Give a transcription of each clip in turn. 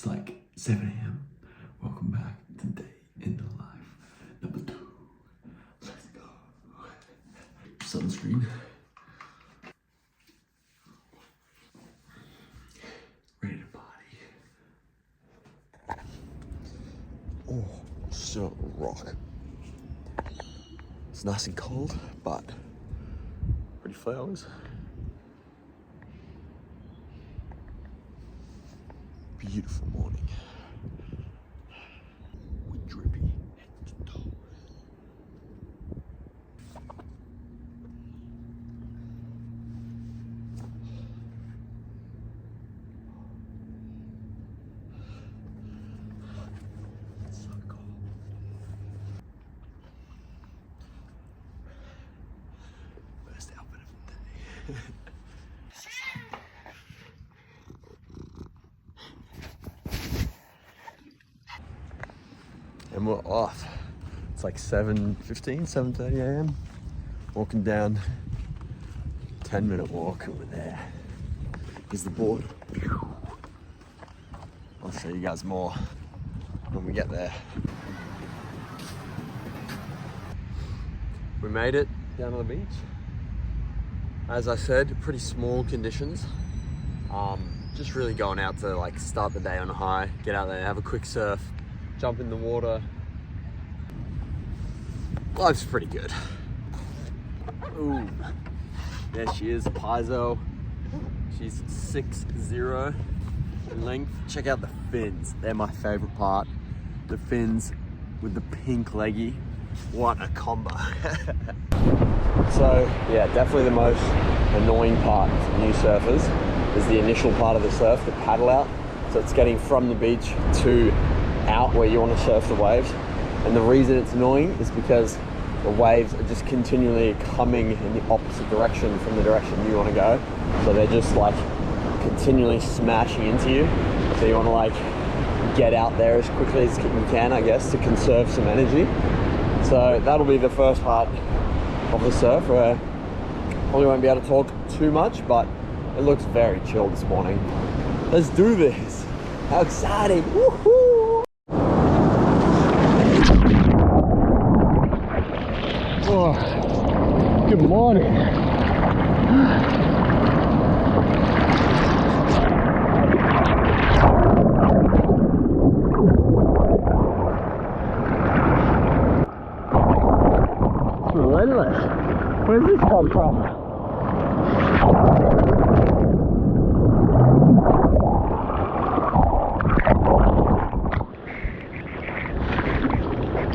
It's like 7 a.m. Welcome back to Day in the Life number 2. Let's go. Sunscreen. Ready to party. Oh, so rock. It's nice and cold, but pretty flowers. Beautiful morning. We're drippy head to toe. It's so cold. Best outfit of the day. And we're off. It's like 7:15, 7:30 a.m. Walking down, 10-minute walk over there. Here's the board. I'll show you guys more when we get there. We made it down to the beach. As I said, pretty small conditions. Just really going out to like start the day on a high, get out there, have a quick surf, jump in the water. Life's pretty good. Ooh, there she is, Paizo. She's 6'0" in length. Check out the fins, they're my favorite part. The fins with the pink leggy, what a combo. So yeah, definitely the most annoying part for new surfers is the initial part of the surf, the paddle out. So it's getting from the beach to out where you want to surf the waves. And the reason it's annoying is because the waves are just continually coming in the opposite direction from the direction you want to go. So they're just like continually smashing into you. So you want to like get out there as quickly as you can, I guess, to conserve some energy. So that'll be the first part of the surf where probably won't be able to talk too much, but it looks very chill this morning. Let's do this. How exciting. Woohoo! Oh, good morning. It's relentless. Where's this come from?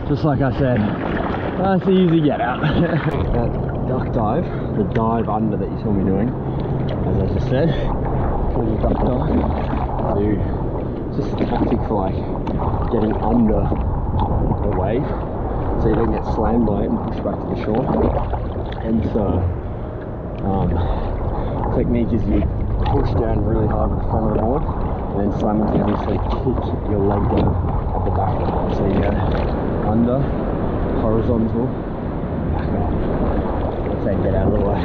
Just like I said, that's the easy get out. That duck dive, the dive under that you saw me doing, as I just said, called a duck dive. So it's just a tactic for like getting under the wave so you don't get slammed by it and pushed back to the shore. And so technique is you push down really hard with the front of the board and then simultaneously kick your leg down at the back of the board. So you go under, horizontal, back up. Let's say get out of the way.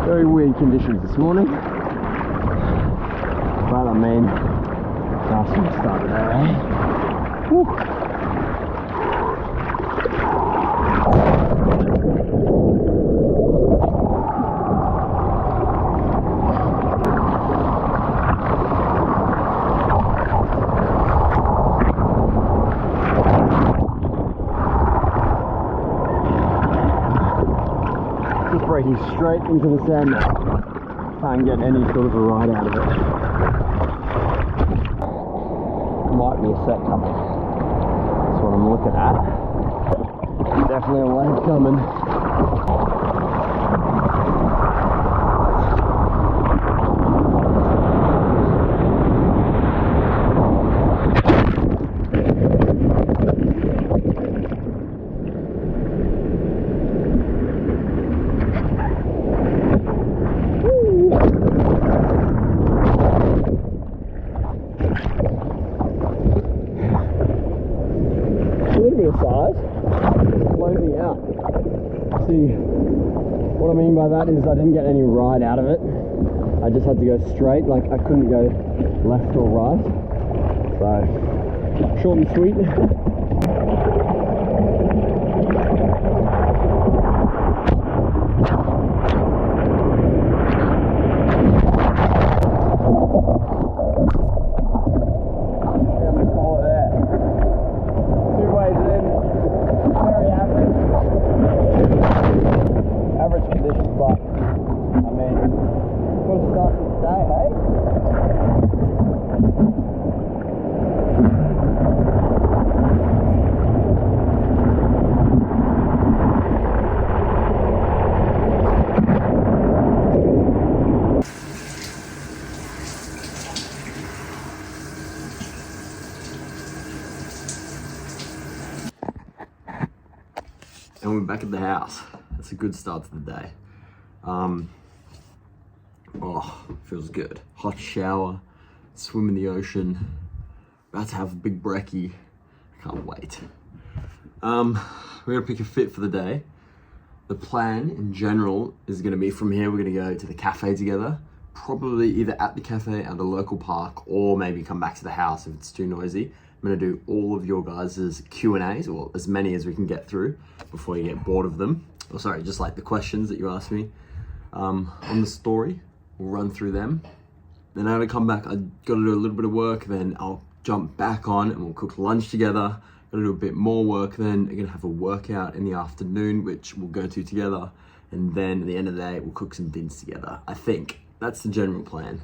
Very weird conditions this morning. But I mean, nice to start the day, eh? Woo. Breaking straight into the sand now. Try and get any sort of a ride out of it. Might be a set coming. That's what I'm looking at. Definitely a wave coming. See, what I mean by that is I didn't get any ride out of it. I just had to go straight, like I couldn't go left or right. So, short and sweet. And we're back at the house. That's a good start to the day. Oh, feels good. Hot shower, swim in the ocean. About to have a big brekkie. Can't wait. We're gonna pick a fit for the day. The plan in general is gonna be from here, we're gonna go to the cafe together. Probably either at the cafe at a local park or maybe come back to the house if it's too noisy. I'm gonna do all of your guys' Q&As, or as many as we can get through before you get bored of them. Oh, sorry, just like the questions that you asked me on the story. We'll run through them. Then I'm gonna come back, I gotta do a little bit of work, then I'll jump back on and we'll cook lunch together. Gotta do a bit more work, then we're gonna have a workout in the afternoon, which we'll go to together. And then at the end of the day, we'll cook some dinners together. I think that's the general plan.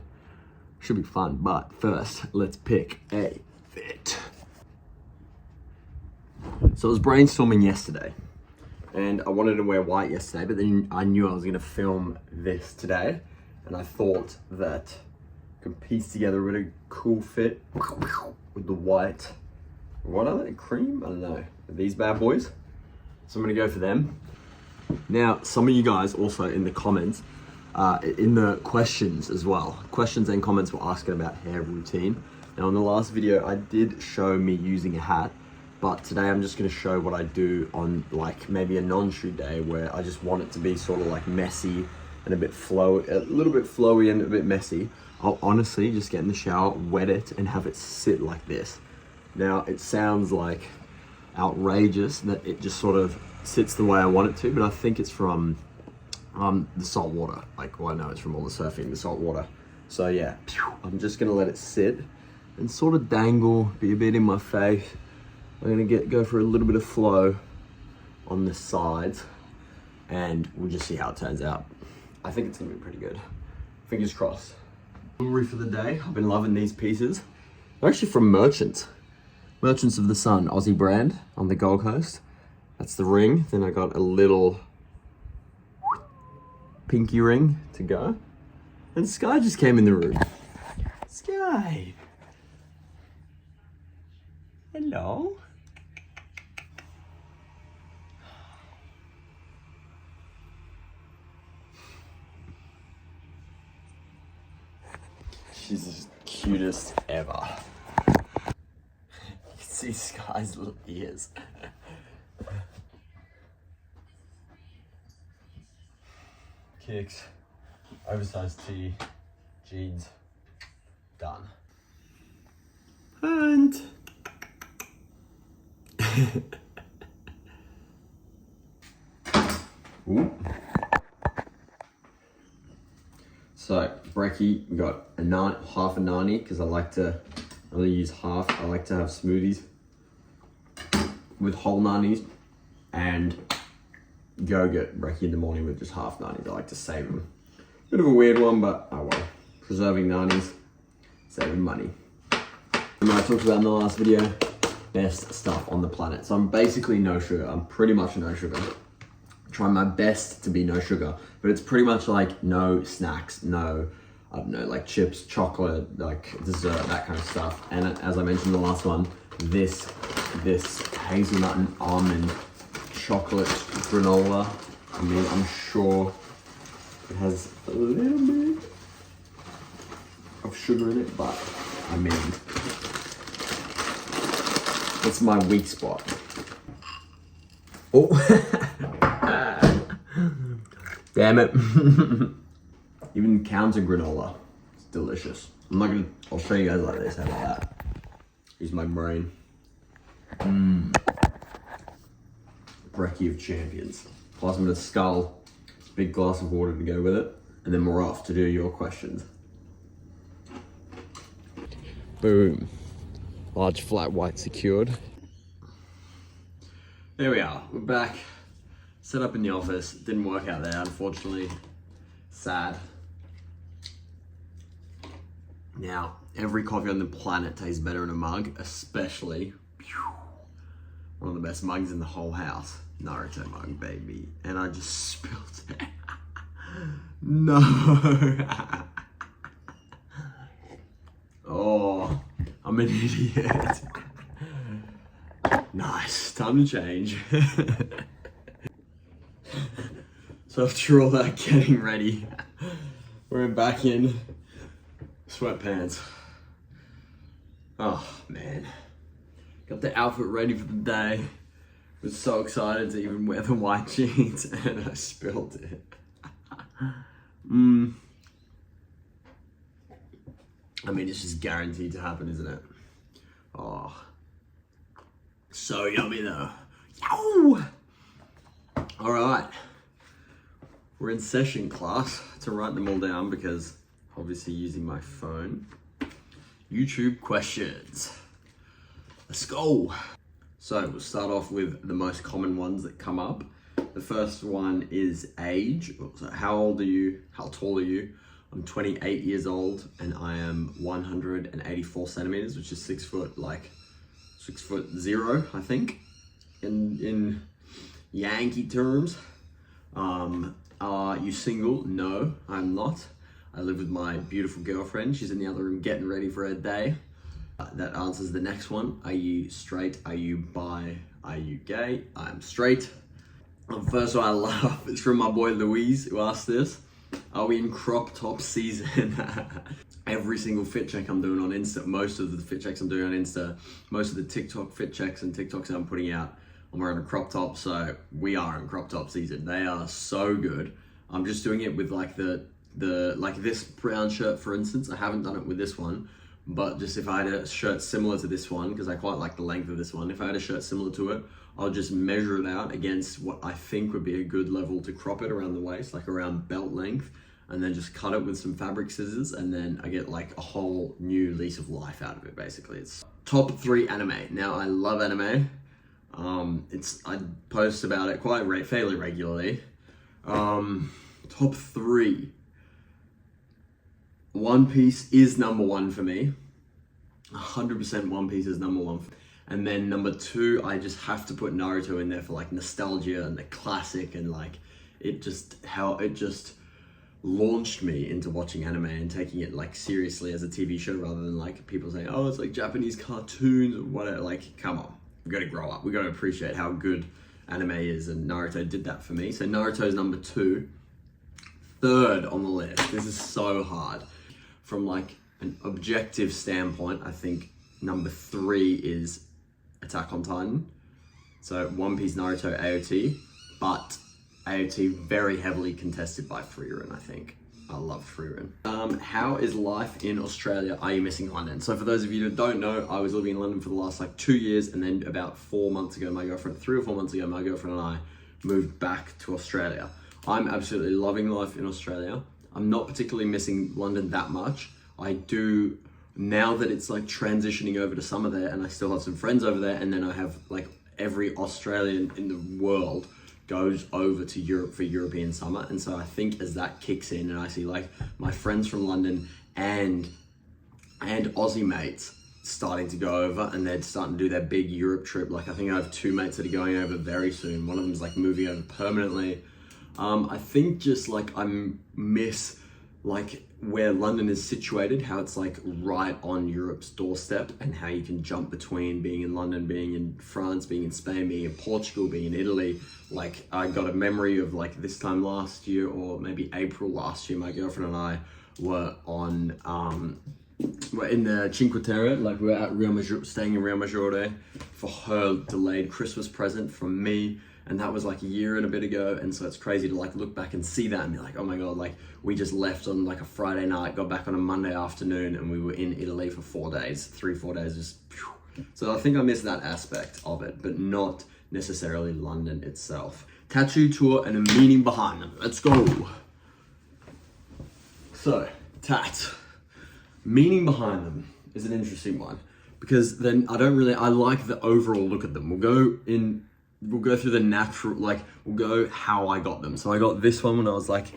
Should be fun, but first, let's pick a fit. So I was brainstorming yesterday and I wanted to wear white yesterday, but then I knew I was gonna film this today and I thought that I could piece together a really cool fit with the white, what are they, cream? I don't know, these bad boys. So I'm gonna go for them. Now, some of you guys also in the comments, in the questions as well, questions and comments were asking about hair routine. Now in the last video, I did show me using a hat, but today I'm just gonna show what I do on like maybe a non-shoot day where I just want it to be sort of like messy and a bit flowy, a little bit flowy and a bit messy. I'll honestly just get in the shower, wet it and have it sit like this. Now it sounds like outrageous that it just sort of sits the way I want it to, but I think it's from the salt water. Like, well, I know it's from all the surfing, the salt water. So yeah, I'm just gonna let it sit and sort of dangle, be a bit in my face. I'm gonna go for a little bit of flow on the sides and we'll just see how it turns out. I think it's gonna be pretty good. Fingers crossed. Jewelry for the day. I've been loving these pieces. They're actually from Merchants. Merchants of the Sun, Aussie brand on the Gold Coast. That's the ring. Then I got a little pinky ring to go. And Sky just came in the room. Sky. Hello. She's the cutest ever. You can see Sky's little ears. Kicks, oversized tee, jeans, done. And ooh. So brekkie, we got half a 90 because I like to only use half. I like to have smoothies with whole 90s and yogurt brekkie in the morning with just half 90s. I like to save them. Bit of a weird one, but oh well. Preserving 90s, saving money. And I talked about in the last video, best stuff on the planet. So I'm basically no sugar. I'm pretty much no sugar. Try my best to be no sugar, but it's pretty much like no snacks, no, I don't know, like chips, chocolate, like dessert, that kind of stuff. And as I mentioned in the last one, this hazelnut and almond chocolate granola. I mean, I'm sure it has a little bit of sugar in it, but I mean, it's my weak spot. Oh. Damn it. Even counter granola. It's delicious. I'll show you guys like this. How about that? Use my brain. Brekkie of champions. Plus I'm gonna skull. Big glass of water to go with it. And then we're off to do your questions. Boom. Large flat white secured. There we are, we're back. Set up in the office, didn't work out there, unfortunately. Sad. Now, every coffee on the planet tastes better in a mug, especially one of the best mugs in the whole house. Naruto mug, baby. And I just spilled it. No. Oh, I'm an idiot. Nice, time to change. So after all that getting ready, we're back in sweatpants. Oh man, got the outfit ready for the day. Was so excited to even wear the white jeans and I spilled it. I mean, it's just guaranteed to happen, isn't it? Oh, so yummy though. Yow! All right, we're in session class to write them all down because obviously using my phone. YouTube questions. Let's go. So we'll start off with the most common ones that come up. The first one is age. So how old are you? How tall are you? I'm 28 years old and I am 184 centimeters, which is 6 foot, like 6'0", I think, in Yankee terms. Are you single? No, I'm not. I live with my beautiful girlfriend. She's in the other room getting ready for her day. That answers the next one. Are you straight? Are you bi? Are you gay? I'm straight. The first one I love is from my boy Louise, who asked this. Are we in crop top season? Every single fit check I'm doing on Insta, most of the fit checks I'm doing on Insta, most of the TikTok fit checks and TikToks I'm putting out, I'm wearing a crop top, so we are in crop top season. They are so good. I'm just doing it with like like this brown shirt, for instance. I haven't done it with this one, but just if I had a shirt similar to this one, because I quite like the length of this one, if I had a shirt similar to it, I'll just measure it out against what I think would be a good level to crop it around the waist, like around belt length, and then just cut it with some fabric scissors, and then I get like a whole new lease of life out of it, basically. It's top 3 anime. Now, I love anime. I post about it fairly regularly. Top 3. One Piece is number 1 for me. 100% One Piece is number 1. And then number 2, I just have to put Naruto in there for like nostalgia and the classic, and like how it just launched me into watching anime and taking it like seriously as a TV show rather than like people saying, oh, it's like Japanese cartoons or whatever. Like, come on, we gotta grow up. We gotta appreciate how good anime is, and Naruto did that for me. So Naruto's number 2. Third on the list, this is so hard. From like an objective standpoint, I think number 3 is Attack on Titan. So One Piece, Naruto, AOT, but AOT very heavily contested by Frieren, I think. I love Frieren. How is life in Australia? Are you missing London? So for those of you that don't know, I was living in London for the last like 2 years, and then about 3 or 4 months ago, my girlfriend and I moved back to Australia. I'm absolutely loving life in Australia. I'm not particularly missing London that much. I do, now that it's like transitioning over to summer there, and I still have some friends over there, and then I have like every Australian in the world goes over to Europe for European summer. And so I think as that kicks in and I see like my friends from London and Aussie mates starting to go over, and they're starting to do their big Europe trip. Like I think I have 2 mates that are going over very soon. One of them's like moving over permanently. I think just like I miss like where London is situated, how it's like right on Europe's doorstep, and how you can jump between being in London, being in France, being in Spain, being in Portugal, being in Italy. Like I got a memory of like this time last year, or maybe April last year, my girlfriend and I were we're in the Cinque Terre, like we're at staying in Rio Maggiore for her delayed Christmas present from me And that was like a year and a bit ago. And so it's crazy to like look back and see that and be like, oh my God, like we just left on like a Friday night, got back on a Monday afternoon, and we were in Italy for 4 days, 3-4 days, just phew. So I think I missed that aspect of it, but not necessarily London itself. Tattoo tour and a meaning behind them. Let's go. So, tats. Meaning behind them is an interesting one, because then I like the overall look at them. We'll go through the natural, like we'll go how I got them. So I got this one when I was like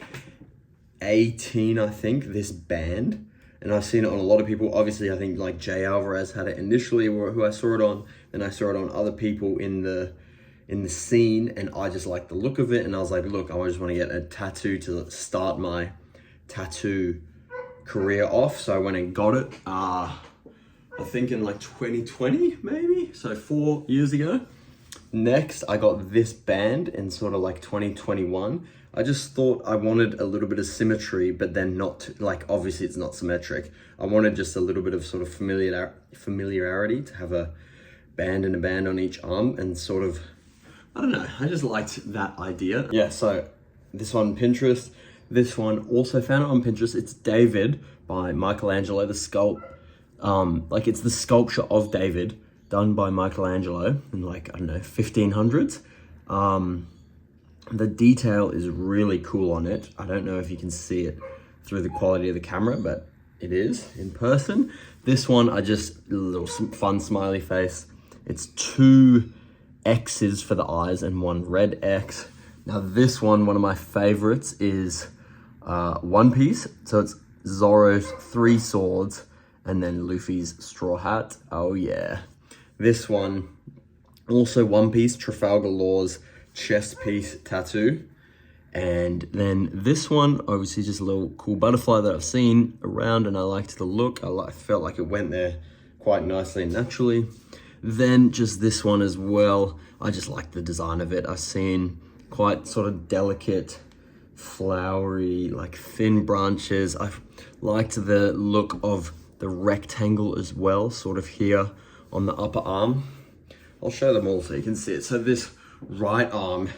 18, I think, this band. And I've seen it on a lot of people. Obviously, I think like Jay Alvarez had it initially, who I saw it on, and I saw it on other people in the scene, and I just liked the look of it. And I was like, look, I just want to get a tattoo to start my tattoo career off. So I went and got it, I think in like 2020, maybe, so 4 years ago. Next, I got this band in sort of like 2021. I just thought I wanted a little bit of symmetry, but then not like, obviously it's not symmetric. I wanted just a little bit of sort of familiarity to have a band and a band on each arm, and sort of, I don't know, I just liked that idea. Yeah, so this one, Pinterest. This one, also found it on Pinterest. It's David by Michelangelo, the sculpt. Like it's the sculpture of David done by Michelangelo in like, I don't know, 1500s. The detail is really cool on it. I don't know if you can see it through the quality of the camera, but it is in person. This one, a little fun smiley face. It's 2 X's for the eyes and 1 red X. Now this one of my favorites is One Piece. So it's Zoro's 3 swords and then Luffy's straw hat. Oh yeah. This one, also One Piece, Trafalgar Law's chest piece tattoo. And then this one, obviously just a little cool butterfly that I've seen around, and I liked the look. I felt like it went there quite nicely and naturally. Then just this one as well. I just like the design of it. I've seen quite sort of delicate, flowery, like thin branches. I've liked the look of the rectangle as well, sort of here on the upper arm. I'll show them all so you can see it. So this right arm,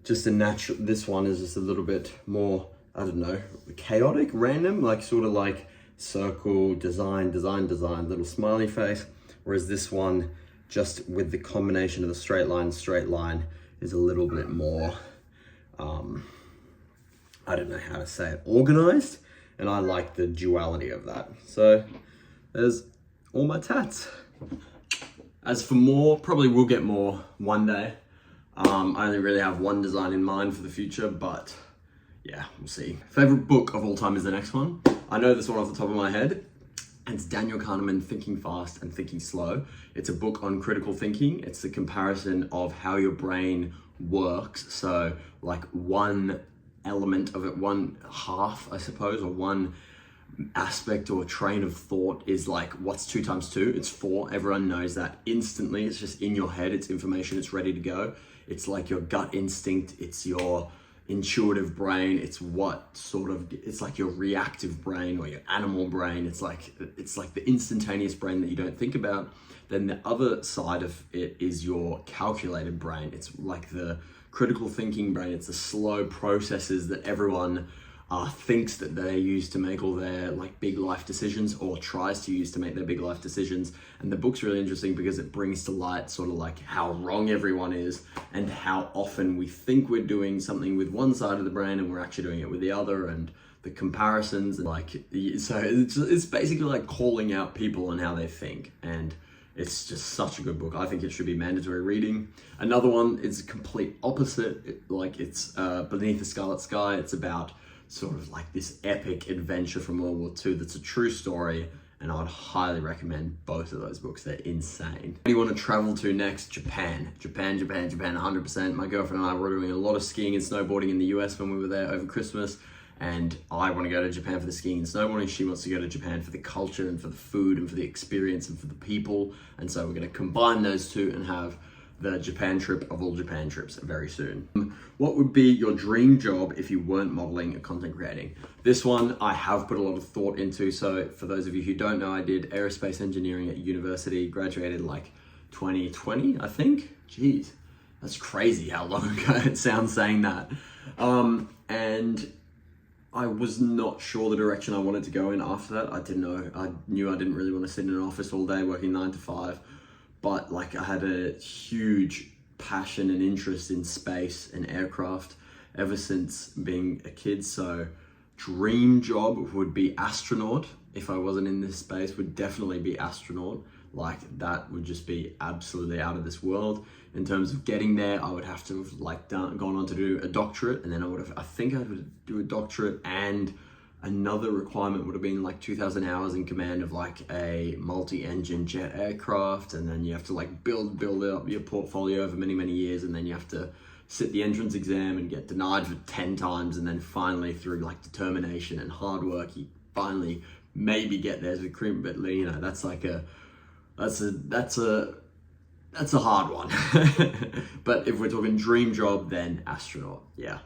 just a natural, this one is just a little bit more, I don't know, chaotic, random, like sort of like circle, design, little smiley face. Whereas this one, just with the combination of the straight line, is a little bit more, I don't know how to say it, organized. And I like the duality of that. So there's all my tats. As for more, probably will get more one day. I only really have one design in mind for the future, but yeah, we'll see. Favorite book of all time is the next one. I know this one off the top of my head. It's Daniel Kahneman, Thinking Fast and Thinking Slow. It's a book on critical thinking. It's the comparison of how your brain works. So like one element of it, one half, I suppose, or one aspect or train of thought is like, what's 2 times 2? It's 4. Everyone knows that instantly. It's just in your head. It's information. It's ready to go. It's like your gut instinct. It's your intuitive brain. It's like your reactive brain or your animal brain. It's like the instantaneous brain that you don't think about. Then the other side of it is your calculated brain. It's like the critical thinking brain. It's the slow processes that everyone thinks that they use to make all their like big life decisions, or tries to use to make their big life decisions. And the book's really interesting because it brings to light sort of like how wrong everyone is, and how often we think we're doing something with one side of the brain and we're actually doing it with the other, and the comparisons, and like, so it's basically like calling out people and how they think. And it's just such a good book. I think it should be mandatory reading. Another one is complete opposite. It's Beneath the Scarlet Sky. It's about sort of like this epic adventure from World War II that's a true story, and I would highly recommend both of those books. They're insane. What do you want to travel to next? Japan, 100%. My girlfriend and I were doing a lot of skiing and snowboarding in the US when we were there over Christmas, and I want to go to Japan for the skiing and snowboarding. She wants to go to Japan for the culture and for the food and for the experience and for the people. And so we're going to combine those two and have the Japan trip of all Japan trips very soon. What would be your dream job if you weren't modeling or content creating? This one I have put a lot of thought into. So for those of you who don't know, I did aerospace engineering at university, graduated like 2020, I think. Jeez, That's crazy how long ago it sounds saying that. And I was not sure the direction I wanted to go in after that. I didn't know. I knew I didn't really want to sit in an office all day working 9 to 5, but like I had a huge passion and interest in space and aircraft ever since being a kid. So dream job would be astronaut. If I wasn't in this space, would definitely be astronaut. Like that would just be absolutely out of this world. In terms of getting there, I would have to have like gone on to do a doctorate, and then I think I would do a doctorate, and another requirement would have been like 2,000 hours in command of like a multi-engine jet aircraft, and then you have to like build up your portfolio over many years, and then you have to sit the entrance exam and get denied for 10 times, and then finally through like determination and hard work, you finally maybe get there as a cream. But you know, that's a hard one. But if we're talking dream job, then astronaut. Yeah.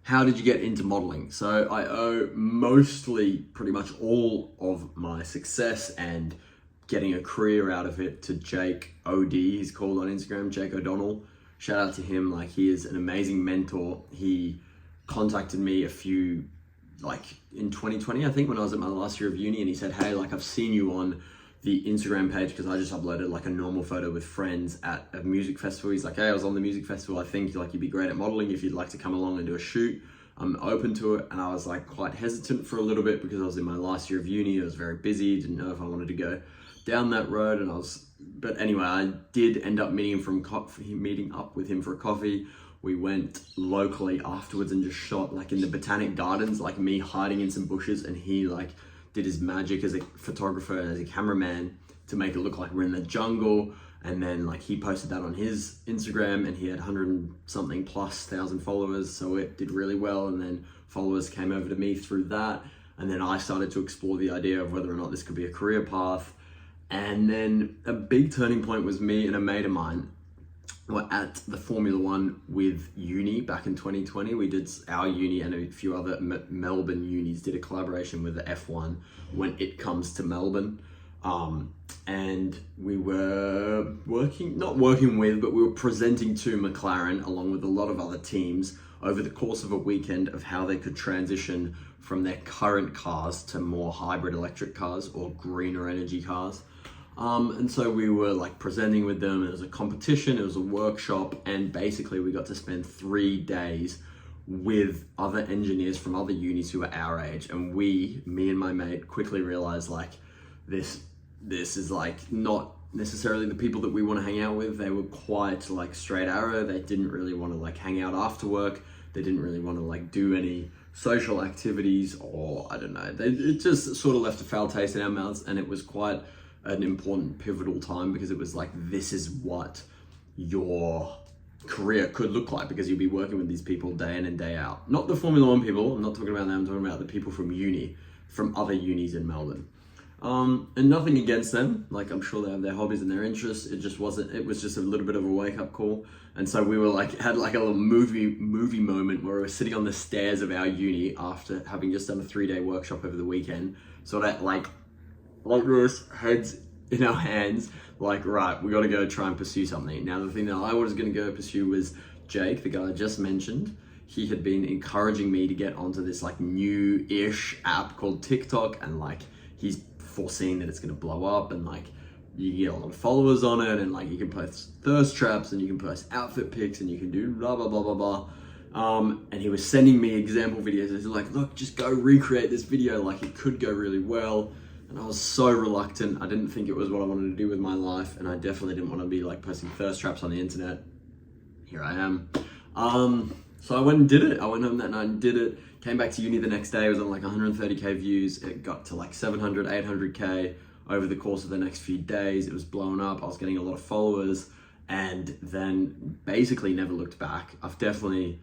How did you get into modeling? So I owe mostly pretty much all of my success and getting a career out of it to Jake OD, he's called on Instagram, Jake O'Donnell. Shout out to him. Like, he is an amazing mentor. He contacted me like in 2020, I think, when I was at my last year of uni, and he said, hey, like, I've seen you on the Instagram page, because I just uploaded like a normal photo with friends at a music festival. He's like, hey, I was on the music festival. I think like you'd be great at modeling if you'd like to come along and do a shoot. I'm open to it. And I was like quite hesitant for a little bit because I was in my last year of uni. I was very busy, didn't know if I wanted to go down that road. But anyway, I did end up meeting up with him for a coffee. We went locally afterwards and just shot like in the Botanic Gardens, like me hiding in some bushes, and he like did his magic as a photographer and as a cameraman to make it look like we're in the jungle. And then like he posted that on his Instagram, and he had 100-something plus thousand followers, so it did really well. And then followers came over to me through that, and then I started to explore the idea of whether or not this could be a career path. And then a big turning point was me and a mate of mine were at the Formula One with uni back in 2020. We did, our uni and a few other Melbourne unis did a collaboration with the F1 when it comes to Melbourne. And we were not working with, but we were presenting to McLaren along with a lot of other teams over the course of a weekend of how they could transition from their current cars to more hybrid electric cars or greener energy cars. And so we were like presenting with them. It was a competition, it was a workshop, and basically we got to spend 3 days with other engineers from other unis who were our age. And me and my mate quickly realized like this is like not necessarily the people that we want to hang out with. They were quite like straight arrow. They didn't really want to like hang out after work. They didn't really want to like do any social activities, or I don't know. It just sort of left a foul taste in our mouths, and it was quite an important pivotal time, because it was like, this is what your career could look like, because you'll be working with these people day in and day out. Not the Formula One people, I'm not talking about them, I'm talking about the people from uni, from other unis in Melbourne. And nothing against them, like I'm sure they have their hobbies and their interests. It was just a little bit of a wake up call. And so we were like, had like a little movie moment where we were sitting on the stairs of our uni after having just done a 3-day workshop over the weekend. So that like this, heads in our hands, like, right, we got to go try and pursue something. Now, the thing that I was going to go pursue was Jake, the guy I just mentioned. He had been encouraging me to get onto this like new-ish app called TikTok, and like he's foreseen that it's going to blow up, and like you get a lot of followers on it, and like you can post thirst traps, and you can post outfit pics, and you can do blah blah blah blah blah. And he was sending me example videos. He's like, look, just go recreate this video, like it could go really well. And I was so reluctant. I didn't think it was what I wanted to do with my life, and I definitely didn't want to be like posting thirst traps on the internet. Here I am. So I went and did it. I went home that night and did it. Came back to uni the next day. It was on like 130k views. It got to like 700, 800k over the course of the next few days. It was blowing up. I was getting a lot of followers, and then basically never looked back. I've definitely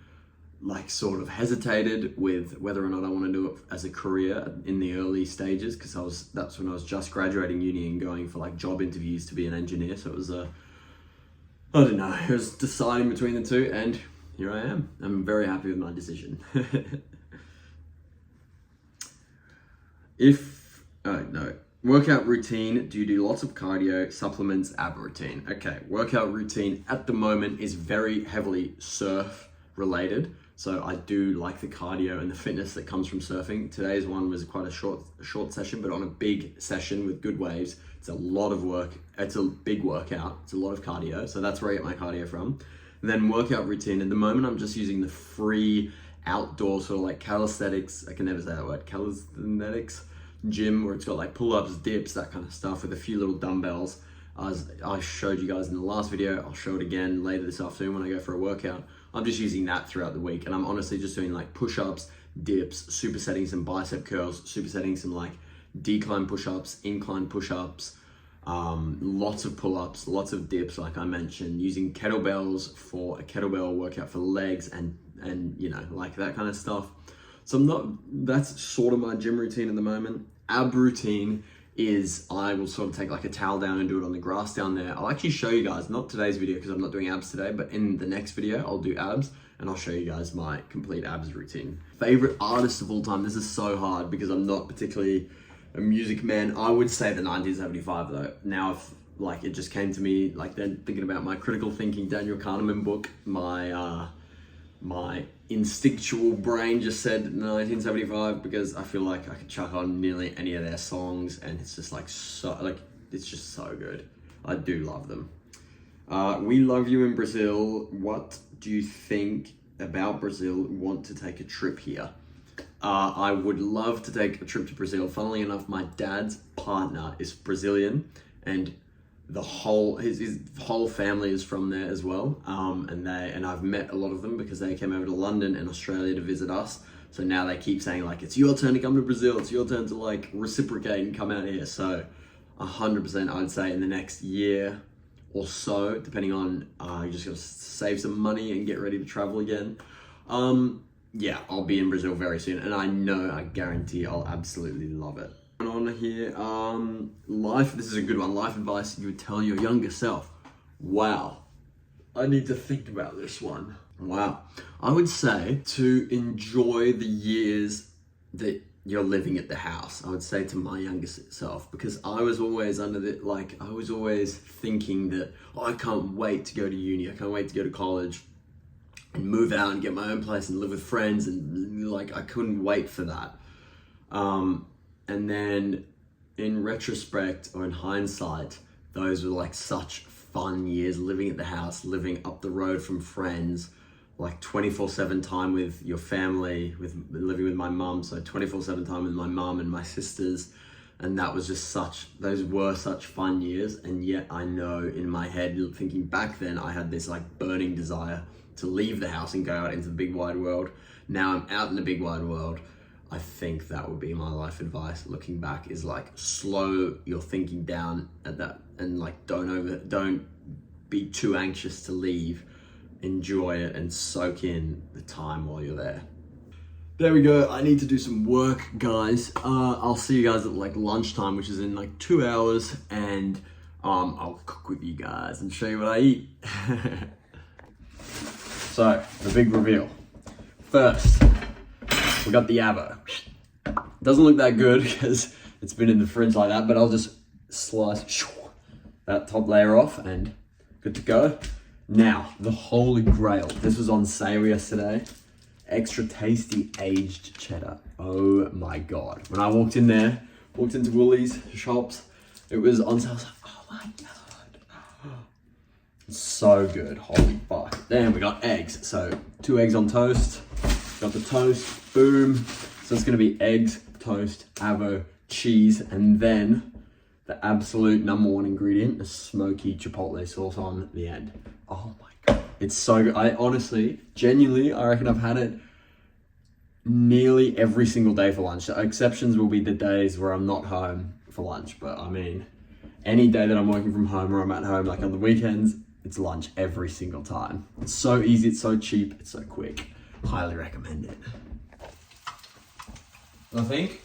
like sort of hesitated with whether or not I want to do it as a career in the early stages, because that's when I was just graduating uni and going for like job interviews to be an engineer. So it was I don't know, it was deciding between the two, and here I am. I'm very happy with my decision. Workout routine, do you do lots of cardio, supplements, ab routine? Okay, workout routine at the moment is very heavily surf related. So I do like the cardio and the fitness that comes from surfing. Today's one was quite a short session, but on a big session with good waves, it's a lot of work. It's a big workout. It's a lot of cardio. So that's where I get my cardio from. And then workout routine. At the moment, I'm just using the free outdoor sort of like calisthenics. I can never say that word. Calisthenics gym where it's got like pull-ups, dips, that kind of stuff with a few little dumbbells. As I showed you guys in the last video, I'll show it again later this afternoon when I go for a workout. I'm just using that throughout the week, and I'm honestly just doing like push-ups, dips, supersetting some bicep curls, supersetting some like decline push-ups, incline push-ups, lots of pull-ups, lots of dips, like I mentioned, using kettlebells for a kettlebell workout for legs and you know, like that kind of stuff. So that's sort of my gym routine at the moment. Ab routine is I will sort of take like a towel down and do it on the grass down there. I'll actually show you guys, not today's video because I'm not doing abs today, but in the next video, I'll do abs and I'll show you guys my complete abs routine. Favorite artist of all time. This is so hard because I'm not particularly a music man. I would say the 1975 though. Now, if like it just came to me, like then thinking about my critical thinking Daniel Kahneman book, my instinctual brain just said 1975 because I feel like I could chuck on nearly any of their songs and it's just like so, like it's just so good. I do love them. We love you in Brazil. What do you think about Brazil? Want to take a trip here? I would love to take a trip to Brazil. Funnily enough, my dad's partner is Brazilian and the whole his whole family is from there as well, and I've met a lot of them because they came over to London and Australia to visit us. So now they keep saying like, it's your turn to come to Brazil, it's your turn to like reciprocate and come out here. So 100% I'd say in the next year or so, depending on you just gotta save some money and get ready to travel again. Yeah, I'll be in Brazil very soon, and I guarantee I'll absolutely love it. On here, this is a good one. Life advice you would tell your younger self. Wow, I need to think about this one. Wow, I would say to enjoy the years that you're living at the house. I would say to my younger self, because I was always I was always thinking that, oh, I can't wait to go to uni, I can't wait to go to college and move out and get my own place and live with friends, and like I couldn't wait for that. And then in retrospect or in hindsight, those were like such fun years, living at the house, living up the road from friends, like 24/7 time with your family, living with my mum. So 24/7 time with my mum and my sisters. And that was just those were such fun years. And yet I know in my head, thinking back then, I had this like burning desire to leave the house and go out into the big wide world. Now I'm out in the big wide world. I think that would be my life advice looking back, is like slow your thinking down at that, and like don't be too anxious to leave. Enjoy it and soak in the time while you're there. There we go. I need to do some work, guys. I'll see you guys at like lunchtime, which is in like 2 hours, and I'll cook with you guys and show you what I eat. So, the big reveal. First, we got the avo. Doesn't look that good because it's been in the fridge like that, but I'll just slice that top layer off and good to go. Now, the holy grail. This was on sale yesterday. Extra tasty aged cheddar. Oh my God. When I walked into Woolies shops, it was on sale. I was like, oh my God. It's so good. Holy fuck. Then we got eggs. So 2 eggs on toast. Got the toast, boom. So it's gonna be eggs, toast, avo, cheese, and then the absolute number one ingredient, the smoky chipotle sauce on the end. Oh my God, it's so good. I honestly, genuinely, I reckon I've had it nearly every single day for lunch. The exceptions will be the days where I'm not home for lunch, but I mean, any day that I'm working from home or I'm at home, like on the weekends, it's lunch every single time. It's so easy, it's so cheap, it's so quick. Highly recommend it. I think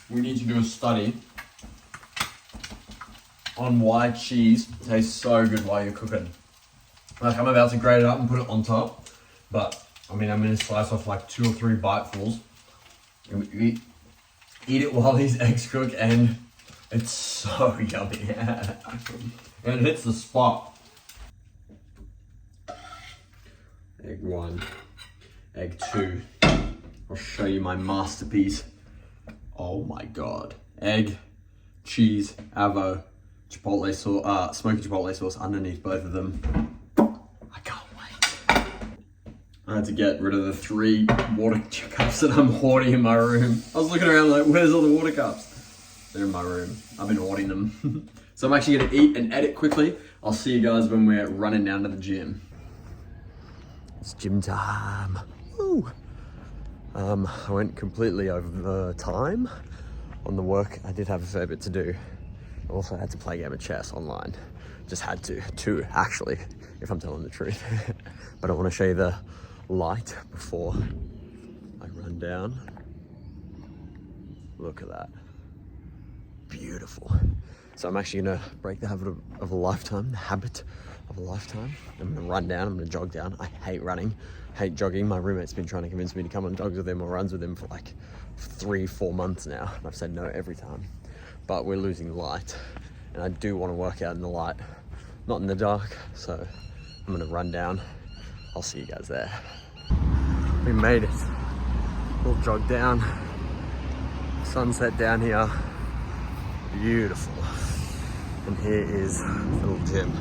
we need to do a study on why cheese tastes so good while you're cooking. Like I'm about to grate it up and put it on top, but I mean, I'm gonna slice off like 2 or 3 bitefuls and eat it while these eggs cook, and It's so yummy. And it hits the spot. Egg 1, egg 2. I'll show you my masterpiece. Oh my God. Egg, cheese, avo, chipotle sauce, smoky chipotle sauce underneath both of them. I can't wait. I had to get rid of the 3 water cups that I'm hoarding in my room. I was looking around like, where's all the water cups? They're in my room. I've been hoarding them. So I'm actually gonna eat and edit quickly. I'll see you guys when we're running down to the gym. It's gym time. Woo. I went completely over time on the work. I did have a fair bit to do. I also had to play a game of chess online. Just had to, 2 actually, if I'm telling the truth. But I want to show you the light before I run down. Look at that. Beautiful. So I'm actually gonna break the habit of a lifetime, the habit of a lifetime. I'm gonna run down, I'm gonna jog down. I hate running, hate jogging. My roommate's been trying to convince me to come on jogs with him or runs with him for like 3-4 months now. And I've said no every time. But we're losing light. And I do want to work out in the light, not in the dark. So I'm gonna run down. I'll see you guys there. We made it. We'll jog down. Sunset down here. Beautiful. And here is the little gym.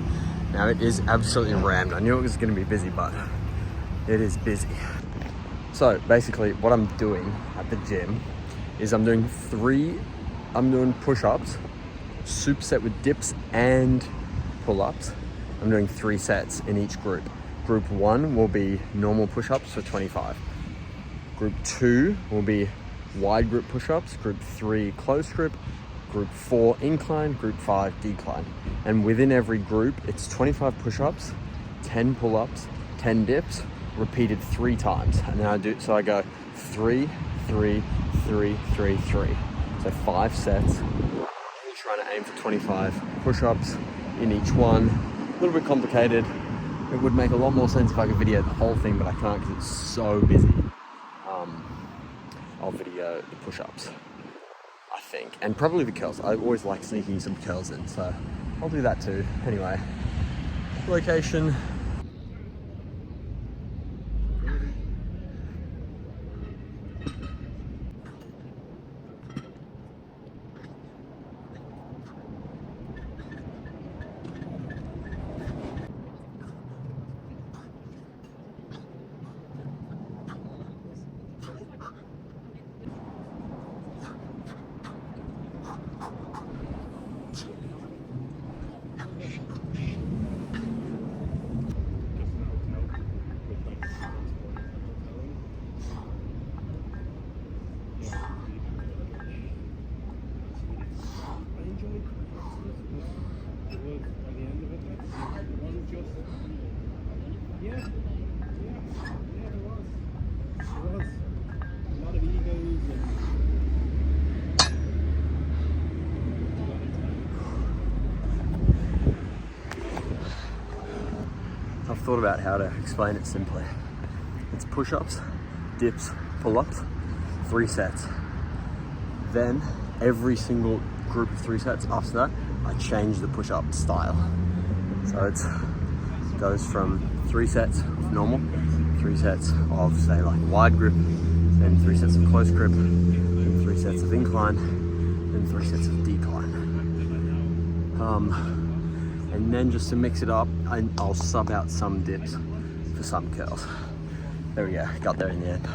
Now it is absolutely rammed. I knew it was going to be busy, but it is busy. So basically what I'm doing at the gym is I'm doing push-ups, superset with dips and pull-ups. I'm doing 3 sets in each group. Group 1 will be normal push-ups for 25. Group 2 will be wide grip push-ups. Group 3 close grip. Group 4 incline, group 5 decline. And within every group, it's 25 push-ups, 10 pull-ups, 10 dips, repeated 3 times. And then I go 3, 3, 3, 3, 3. So 5 sets. I'm trying to aim for 25 push-ups in each one. A little bit complicated. It would make a lot more sense if I could video the whole thing, but I can't because it's so busy. I'll video the push-ups, I think, and probably the curls. I always like sneaking some curls in, so I'll do that too. Anyway, location. I've thought about how to explain it simply. It's push-ups, dips, pull-ups, 3 sets. Then every single group of 3 sets after that, I change the push-up style. So it goes from 3 sets of normal, 3 sets of say like wide grip, then 3 sets of close grip, then 3 sets of incline, then 3 sets of decline. And then just to mix it up, I'll sub out some dips for some curls. There we go, got there in the end.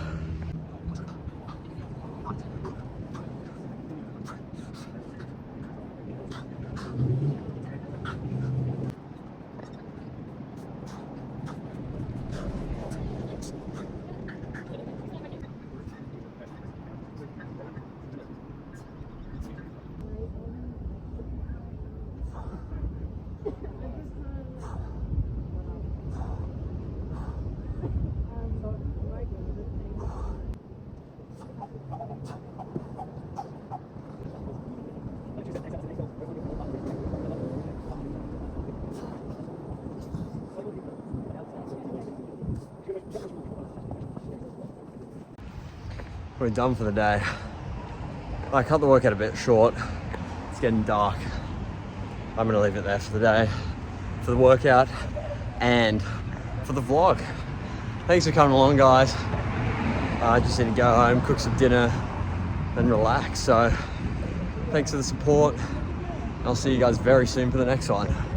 We're done for the day. I cut the workout a bit short. It's getting dark. I'm gonna leave it there for the day, for the workout and for the vlog. Thanks for coming along, guys. I just need to go home, cook some dinner and relax. So thanks for the support. I'll see you guys very soon for the next one.